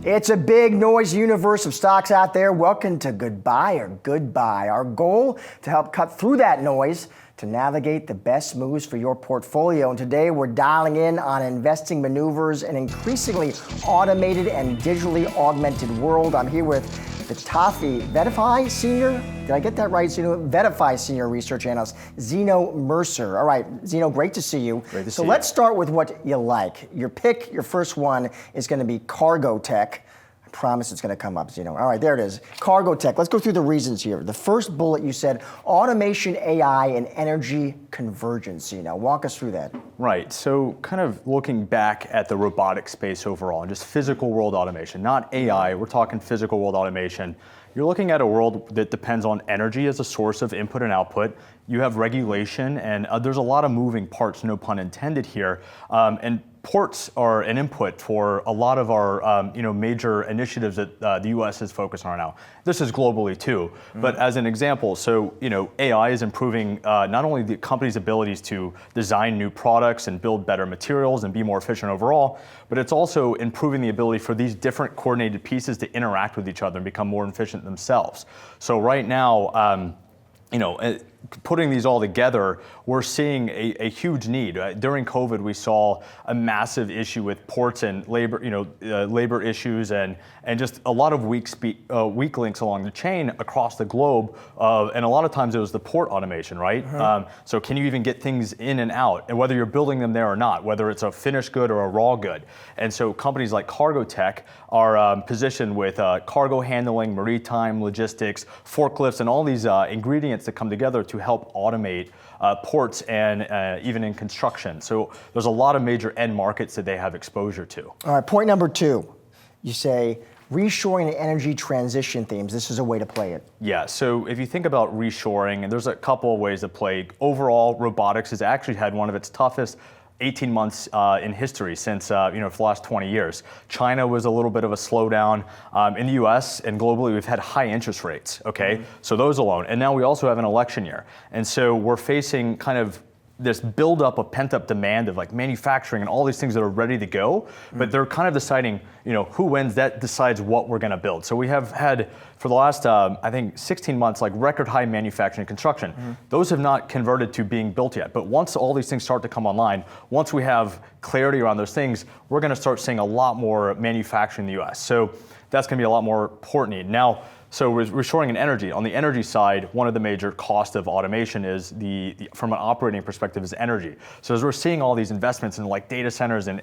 It's a big noisy universe of stocks out there. Welcome to Goodbye or Goodbye. Our goal to help cut through that noise to navigate the best moves for your portfolio. And today we're dialing in on investing maneuvers in an increasingly automated and digitally augmented world. I'm here with the Vetify Senior, did I get that right? Vetify Senior Research Analyst, Zeno Mercer. All right, Zeno, great to see you. Great to see you. So let's start with what you like. Your pick, your first one, is going to be Cargotec. I promise it's going to come up, Zeno. All right, there it is. Cargotec. Let's go through the reasons here. The first bullet you said, automation, AI, and energy convergence. Zeno, walk us through that. Right, so kind of looking back at the robotic space overall, and just physical world automation, not AI, we're talking physical world automation. You're looking at a world that depends on energy as a source of input and output. You have regulation, and there's a lot of moving parts, no pun intended here. And ports are an input for a lot of our major initiatives that the U.S. is focused on now. This is globally too, but as an example, so AI is improving not only the company's abilities to design new products and build better materials and be more efficient overall, but it's also improving the ability for these different coordinated pieces to interact with each other and become more efficient themselves. So right now, putting these all together, we're seeing a huge need. During COVID, we saw a massive issue with ports and labor, labor issues and just a lot of weak links along the chain across the globe. And a lot of times it was the port automation, right? So can you even get things in and out, and whether you're building them there or not, whether it's a finished good or a raw good. And so companies like Cargotec are positioned with cargo handling, maritime logistics, forklifts, and all these ingredients that come together to help automate ports and even in construction. So there's a lot of major end markets that they have exposure to. All right, point number two, you say reshoring and energy transition themes. This is a way to play it. Yeah, so if you think about reshoring, and there's a couple of ways to play. Overall, robotics has actually had one of its toughest 18 months in history since, for the last 20 years. China was a little bit of a slowdown. In the US and globally, we've had high interest rates, okay? So those alone. And now we also have an election year. And so we're facing kind of this buildup of pent-up demand of like manufacturing and all these things that are ready to go, but they're kind of deciding, who wins, that decides what we're gonna build. So we have had, for the last, I think 16 months, like record high manufacturing and construction. Those have not converted to being built yet. But once all these things start to come online, once we have clarity around those things, we're gonna start seeing a lot more manufacturing in the US. So that's gonna be a lot more port need. Now, so we're reshoring in energy. On the energy side, one of the major costs of automation is from an operating perspective is energy. So as we're seeing all these investments in like data centers and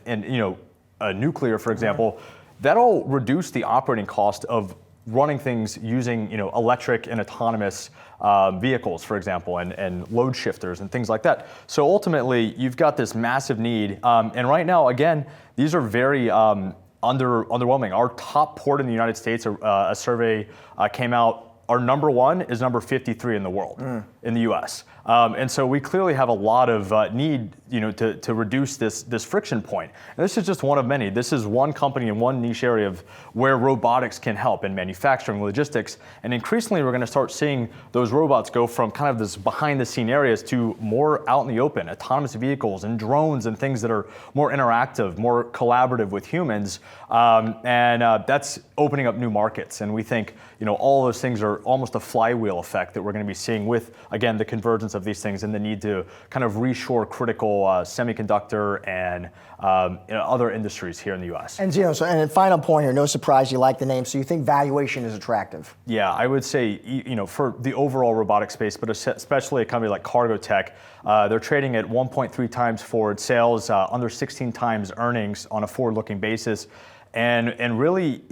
nuclear, for example, that'll reduce the operating cost of running things using electric and autonomous vehicles, for example, and load shifters and things like that. So ultimately, you've got this massive need. And right now, again, these are very underwhelming. Our top port in the United States, a survey came out, our number one is number 53 in the world, in the US. And so we clearly have a lot of need to reduce this friction point. And this is just one of many. This is one company in one niche area of where robotics can help in manufacturing, logistics, and increasingly we're going to start seeing those robots go from kind of this behind the scene areas to more out in the open, autonomous vehicles and drones and things that are more interactive, more collaborative with humans. That's opening up new markets. And we think all those things are almost a flywheel effect that we're going to be seeing with, again, the convergence of these things and the need to kind of reshore critical semiconductor and other industries here in the U.S. And and final point here, no surprise you like the name, so you think valuation is attractive? Yeah, I would say for the overall robotic space, but especially a company like Cargotec, they're trading at 1.3 times forward sales, under 16 times earnings on a forward-looking basis. And really,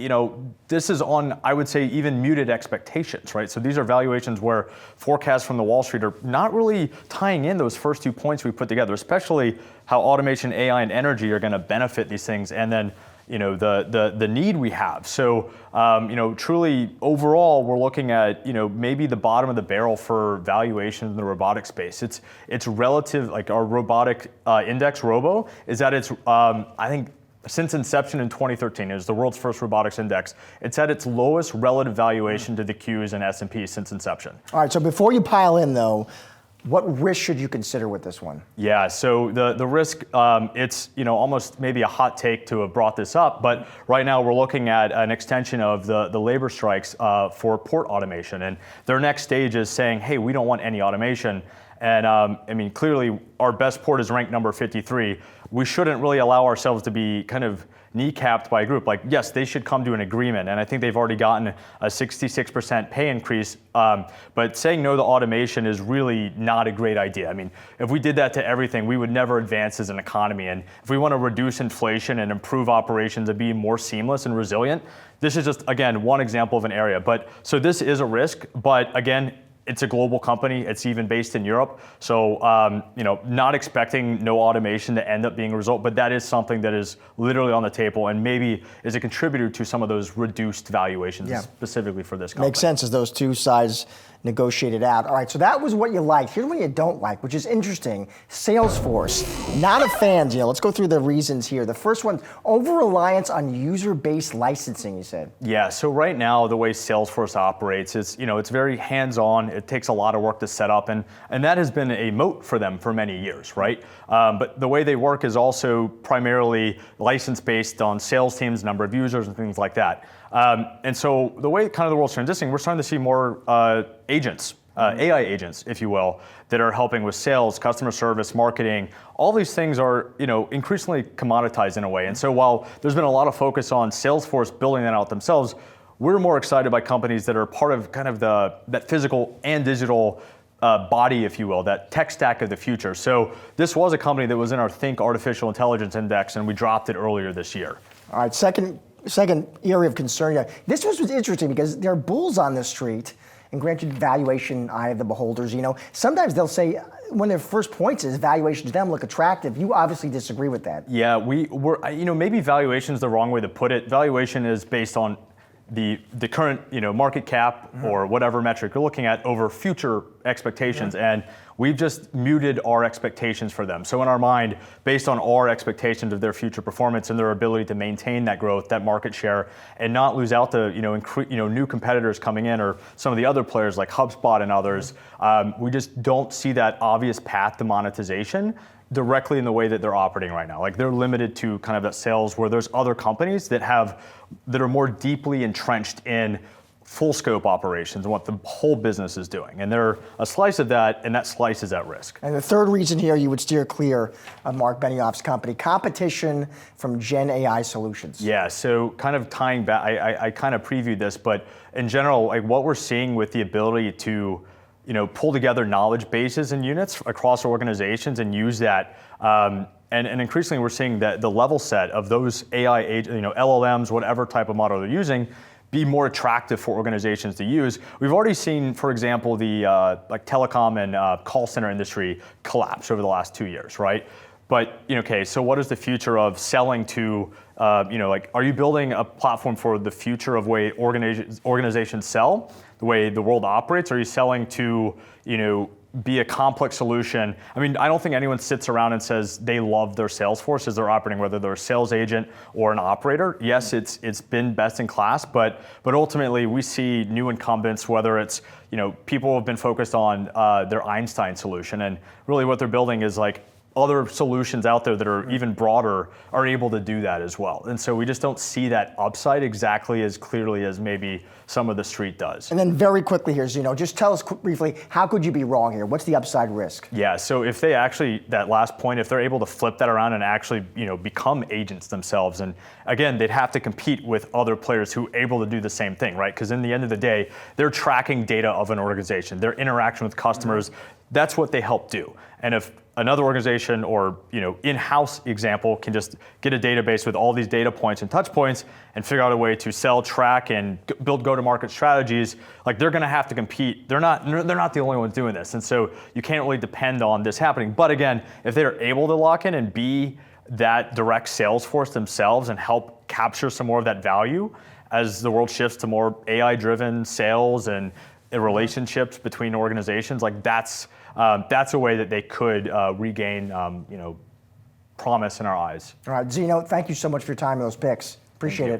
this is on, I would say, even muted expectations, right? So these are valuations where forecasts from the Wall Street are not really tying in those first 2 points we put together, especially how automation, AI, and energy are going to benefit these things, and then the need we have. So truly overall, we're looking at maybe the bottom of the barrel for valuation in the robotic space. It's relative, like our robotic index, Robo, is at its I think since inception in 2013, it was the world's first robotics index. It's at its lowest relative valuation to the Qs and S&P since inception. All right, so before you pile in though, What risk should you consider with this one? Yeah, so the risk, it's almost maybe a hot take to have brought this up, but right now we're looking at an extension of the labor strikes for port automation, and their next stage is saying, hey, we don't want any automation. And clearly our best port is ranked number 53. We shouldn't really allow ourselves to be kind of kneecapped by a group. Like, yes, they should come to an agreement, and I think they've already gotten a 66% pay increase, but saying no to automation is really not a great idea. I mean, if we did that to everything, we would never advance as an economy, and if we want to reduce inflation and improve operations and be more seamless and resilient, this is just, again, one example of an area. So this is a risk, but again, it's a global company. It's even based in Europe. So, not expecting no automation to end up being a result, but that is something that is literally on the table and maybe is a contributor to some of those reduced valuations specifically for this company. Makes sense as those two sides negotiate it out. All right, so that was what you liked. Here's what you don't like, which is interesting. Salesforce, not a fan. Let's go through the reasons here. The first one, over-reliance on user-based licensing, you said. Yeah, so right now, the way Salesforce operates is, it's very hands-on. It takes a lot of work to set up, and that has been a moat for them for many years, right? But the way they work is also primarily license-based on sales teams, number of users, and things like that. And so the way kind of the world's transitioning, we're starting to see more agents, AI agents, if you will, that are helping with sales, customer service, marketing. All these things are, increasingly commoditized in a way. And so while there's been a lot of focus on Salesforce building that out themselves, we're more excited by companies that are part of kind of that physical and digital body, if you will, that tech stack of the future. So this was a company that was in our Think Artificial Intelligence Index, and we dropped it earlier this year. All right, second area of concern. Yeah. This was interesting because there are bulls on the street, and granted, valuation, eye of the beholders. Sometimes they'll say one of their first points is valuation to them look attractive. You obviously disagree with that. Yeah, maybe valuation is the wrong way to put it. Valuation is based on the current market cap or whatever metric you're looking at over future expectations, and we've just muted our expectations for them. So in our mind, based on our expectations of their future performance and their ability to maintain that growth, that market share, and not lose out to new competitors coming in or some of the other players like HubSpot and others, we just don't see that obvious path to monetization directly in the way that they're operating right now. Like, they're limited to kind of that sales where there's other companies that are more deeply entrenched in full scope operations and what the whole business is doing. And they're a slice of that, and that slice is at risk. And the third reason here you would steer clear of Mark Benioff's company, competition from Gen AI solutions. Yeah, so kind of tying back, I kind of previewed this, but in general, like what we're seeing with the ability to pull together knowledge bases and units across organizations and use that. And increasingly, we're seeing that the level set of those AI, LLMs, whatever type of model they're using, be more attractive for organizations to use. We've already seen, for example, the telecom and call center industry collapse over the last 2 years, right? But so what is the future of selling to? Are you building a platform for the future of way organizations sell, the way the world operates? Are you selling to be a complex solution? I mean, I don't think anyone sits around and says they love their Salesforce as they're operating, whether they're a sales agent or an operator. Yes, it's been best in class, but ultimately we see new incumbents, whether it's people who have been focused on their Einstein solution, and really what they're building is like other solutions out there that are even broader are able to do that as well. And so we just don't see that upside exactly as clearly as maybe some of the street does. And then very quickly here, just tell us briefly, how could you be wrong here? What's the upside risk? Yeah, so if they actually, that last point, if they're able to flip that around and actually become agents themselves, and again, they'd have to compete with other players who are able to do the same thing, right? Because in the end of the day, they're tracking data of an organization, their interaction with customers, that's what they help do. And if another organization or in-house example can just get a database with all these data points and touch points and figure out a way to sell, track, and build go-to-market strategies, like they're going to have to compete. They're not the only ones doing this, and so you can't really depend on this happening. But again, if they're able to lock in and be that direct sales force themselves and help capture some more of that value as the world shifts to more AI-driven sales and relationships between organizations, like that's a way that they could regain, promise in our eyes. All right, Zeno, thank you so much for your time and those picks. Appreciate it.